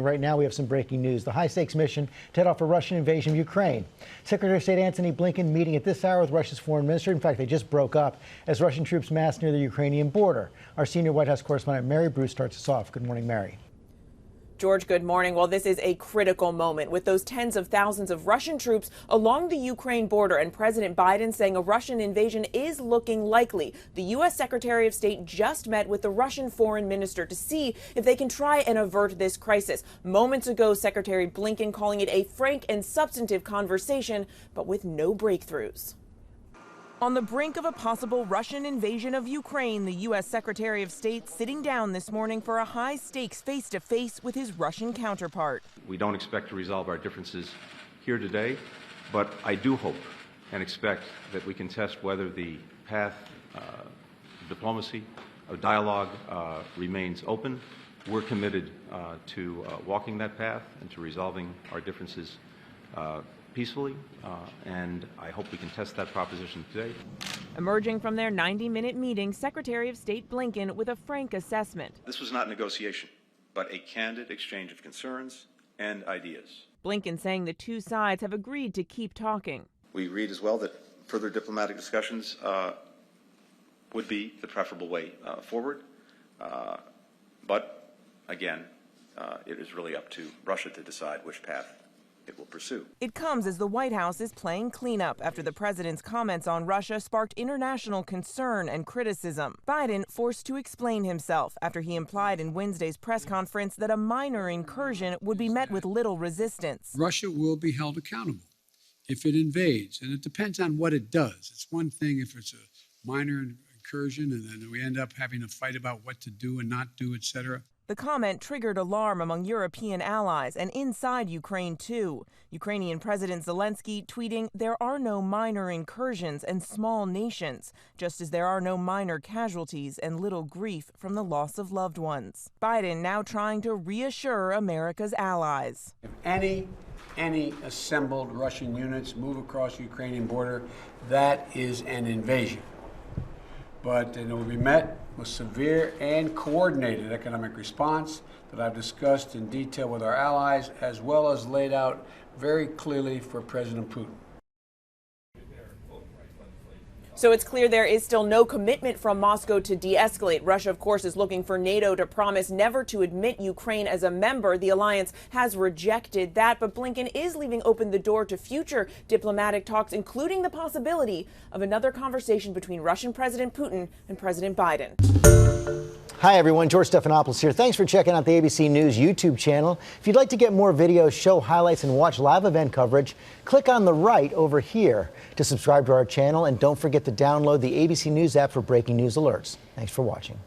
Right now, we have some breaking news. The high-stakes mission to head off a Russian invasion of Ukraine. Secretary of State Antony Blinken meeting at this hour with Russia's foreign minister. In fact, they just broke up as Russian troops massed near the Ukrainian border. Our senior White House correspondent Mary Bruce starts us off. Good morning, Mary. George, good morning. Well, this is a critical moment with those tens of thousands of Russian troops along the Ukraine border and President Biden saying a Russian invasion is looking likely. The U.S. Secretary of State just met with the Russian foreign minister to see if they can try and avert this crisis. Moments ago, Secretary Blinken calling it a frank and substantive conversation, but with no breakthroughs. On the brink of a possible Russian invasion of Ukraine, the U.S. Secretary of State sitting down this morning for a high-stakes face-to-face with his Russian counterpart. We don't expect to resolve our differences here today, but I do hope and expect that we can test whether the path of diplomacy, of dialogue remains open. We're committed to walking that path and to resolving our differences peacefully, and I hope we can test that proposition today. Emerging from their 90-minute meeting, Secretary of State Blinken with a frank assessment. This was not negotiation, but a candid exchange of concerns and ideas. Blinken saying the two sides have agreed to keep talking. We agreed as well that further diplomatic discussions would be the preferable way forward, but again, it is really up to Russia to decide which path it will pursue. It comes as the White House is playing cleanup after the president's comments on Russia sparked international concern and criticism. Biden forced to explain himself after he implied in Wednesday's press conference that a minor incursion would be met with little resistance. Russia will be held accountable if it invades, and it depends on what it does. It's one thing if it's a minor incursion and then we end up having a fight about what to do and not do, etc. The comment triggered alarm among European allies and inside Ukraine, too. Ukrainian President Zelensky tweeting, "There are no minor incursions and small nations, just as there are no minor casualties and little grief from the loss of loved ones." Biden now trying to reassure America's allies. If any assembled Russian units move across the Ukrainian border, that is an invasion. But it will be met with severe and coordinated economic response that I've discussed in detail with our allies, as well as laid out very clearly for President Putin. So it's clear there is still no commitment from Moscow to de-escalate. Russia, of course, is looking for NATO to promise never to admit Ukraine as a member. The alliance has rejected that, but Blinken is leaving open the door to future diplomatic talks, including the possibility of another conversation between Russian President Putin and President Biden. Hi, everyone. George Stephanopoulos here. Thanks for checking out the ABC News YouTube channel. If you'd like to get more videos, show highlights, and watch live event coverage, click on the right over here to subscribe to our channel. And don't forget to download the ABC News app for breaking news alerts. Thanks for watching.